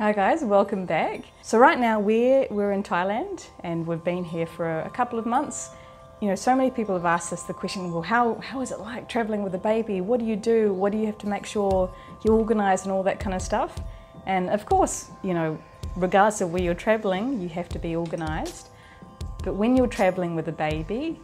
Hi guys, welcome back. So right now we're in Thailand and we've been here for a couple of months. You know, so many people have asked us the question, well, how is it like traveling with a baby? What do you do? What do you have to make sure you're organized and all that kind of stuff? And of course, you know, regardless of where you're traveling, you have to be organized. But when you're traveling with a baby,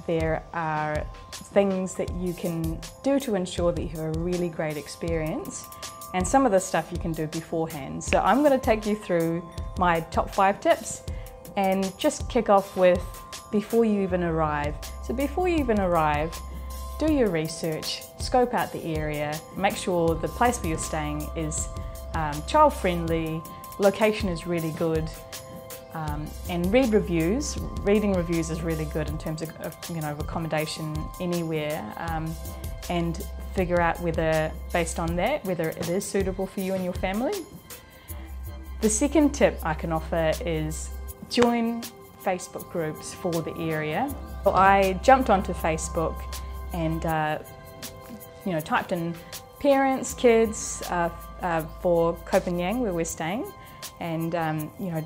there are things that you can do to ensure that you have a really great experience. And some of the stuff you can do beforehand. So I'm going to take you through my top 5 tips and just kick off with before you even arrive. So before you even arrive, do your research, scope out the area, make sure the place where you're staying is child friendly, location is really good, and read reviews. Reading reviews is really good in terms of accommodation anywhere, and figure out whether, based on that, whether it is suitable for you and your family. The second tip I can offer is join Facebook groups for the area. So I jumped onto Facebook and typed in parents, kids for Koh Phangan, where we're staying, and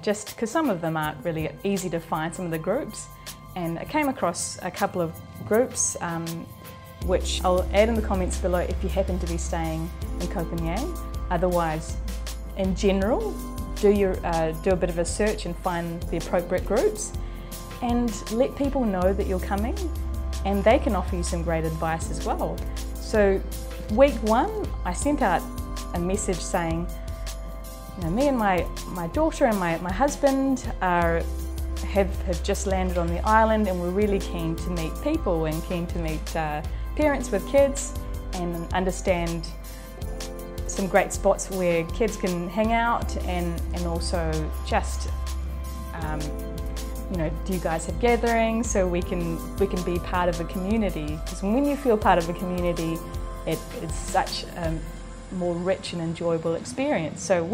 just because some of them aren't really easy to find, some of the groups, and I came across a couple of groups which I'll add in the comments below if you happen to be staying in Koh Phangan. Otherwise, in general, do a bit of a search and find the appropriate groups and let people know that you're coming, and they can offer you some great advice as well. So week 1, I sent out a message saying, me and my daughter and my husband have just landed on the island, and we're really keen to meet people and keen to meet parents with kids and understand some great spots where kids can hang out, and also just do you guys have gatherings so we can be part of a community? Because when you feel part of a community, it's such a more rich and enjoyable experience. So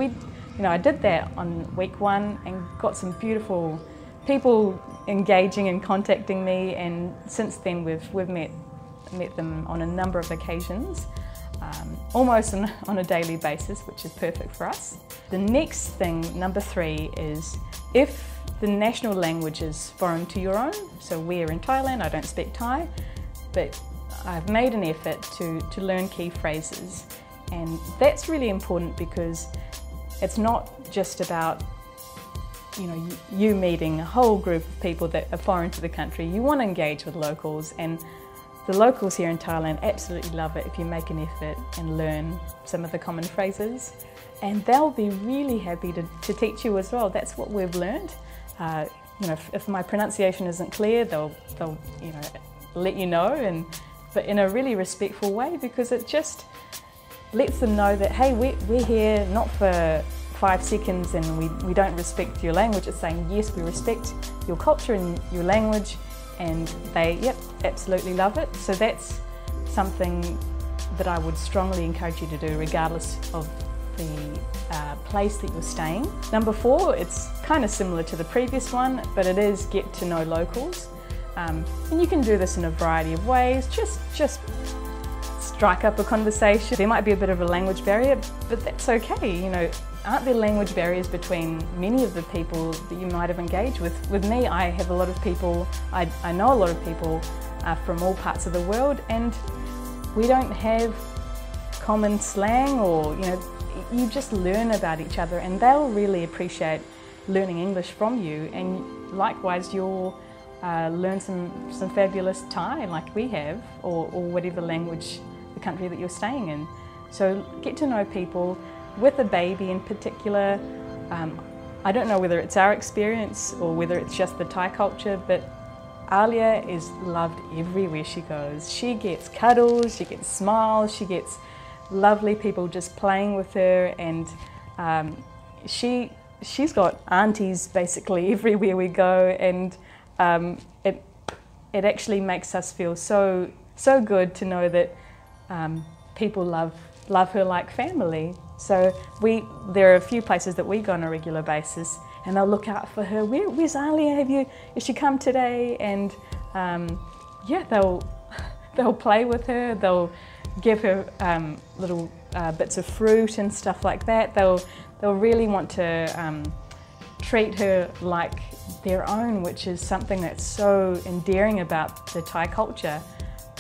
I did that on week 1 and got some beautiful people engaging and contacting me, and since then we've met them on a number of occasions, almost on a daily basis, which is perfect for us. The next thing, number 3, is if the national language is foreign to your own, so we're in Thailand, I don't speak Thai, but I've made an effort to learn key phrases, and that's really important because it's not just about you meeting a whole group of people that are foreign to the country. You want to engage with locals, and the locals here in Thailand absolutely love it if you make an effort and learn some of the common phrases, and they'll be really happy to teach you as well. That's what we've learned. If my pronunciation isn't clear, they'll let you know, but in a really respectful way, because it just lets them know that, hey, we're here not for 5 seconds and we don't respect your language. It's saying, yes, we respect your culture and your language, and they, absolutely love it. So that's something that I would strongly encourage you to do regardless of the place that you're staying. Number 4, it's kind of similar to the previous one, but it is get to know locals. And you can do this in a variety of ways. Just strike up a conversation. There might be a bit of a language barrier, but that's okay. Aren't there language barriers between many of the people that you might have engaged with? With me, I have a lot of people, I know a lot of people from all parts of the world, and we don't have common slang, or you just learn about each other, and they'll really appreciate learning English from you, and likewise you'll learn some fabulous Thai like we have, or whatever language the country that you're staying in. So get to know people. With a baby in particular, I don't know whether it's our experience or whether it's just the Thai culture, but Alia is loved everywhere she goes. She gets cuddles, she gets smiles, she gets lovely people just playing with her, and she's got aunties basically everywhere we go, and it actually makes us feel so good to know that people love her like family. So there are a few places that we go on a regular basis, and they'll look out for her. Where's Alia? Has she come today? And they'll play with her. They'll give her little bits of fruit and stuff like that. They'll really want to treat her like their own, which is something that's so endearing about the Thai culture,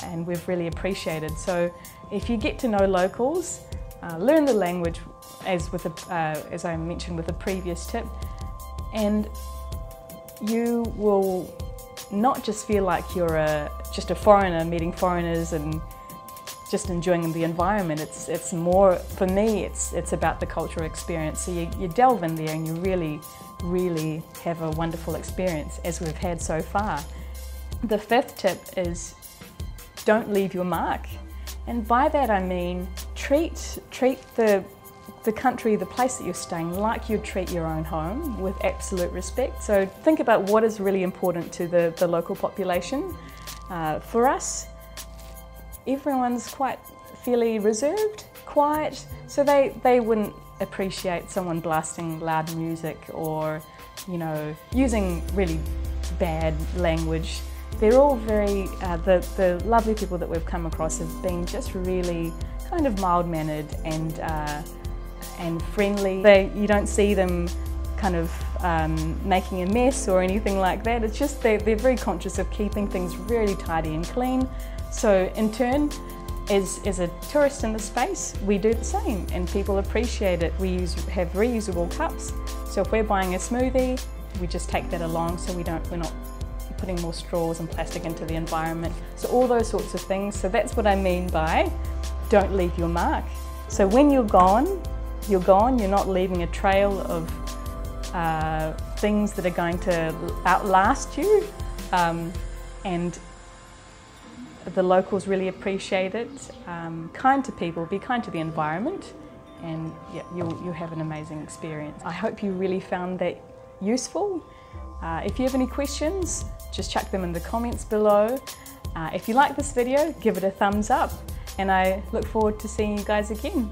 and we've really appreciated. So if you get to know locals, learn the language, as I mentioned with the previous tip, and you will not just feel like you're just a foreigner meeting foreigners and just enjoying the environment. It's more, for me, it's about the cultural experience. So you delve in there and you really have a wonderful experience, as we've had so far. The fifth tip is don't leave your mark. And by that I mean treat the country, the place that you're staying, like you'd treat your own home, with absolute respect. So think about what is really important to the local population. For us, everyone's quite fairly reserved, quiet, so they wouldn't appreciate someone blasting loud music or, you know, using really bad language. They're all very, the lovely people that we've come across have been just really kind of mild-mannered and friendly. You don't see them kind of making a mess or anything like that. It's just they're very conscious of keeping things really tidy and clean. So in turn, as a tourist in the space, we do the same and people appreciate it. We have reusable cups. So if we're buying a smoothie, we just take that along so we're not putting more straws and plastic into the environment. So all those sorts of things. So that's what I mean by don't leave your mark. So when you're gone, you're not leaving a trail of things that are going to outlast you. And the locals really appreciate it. Kind to people, be kind to the environment, and yeah, you'll have an amazing experience. I hope you really found that useful. If you have any questions, just chuck them in the comments below. If you like this video, give it a thumbs up, and I look forward to seeing you guys again.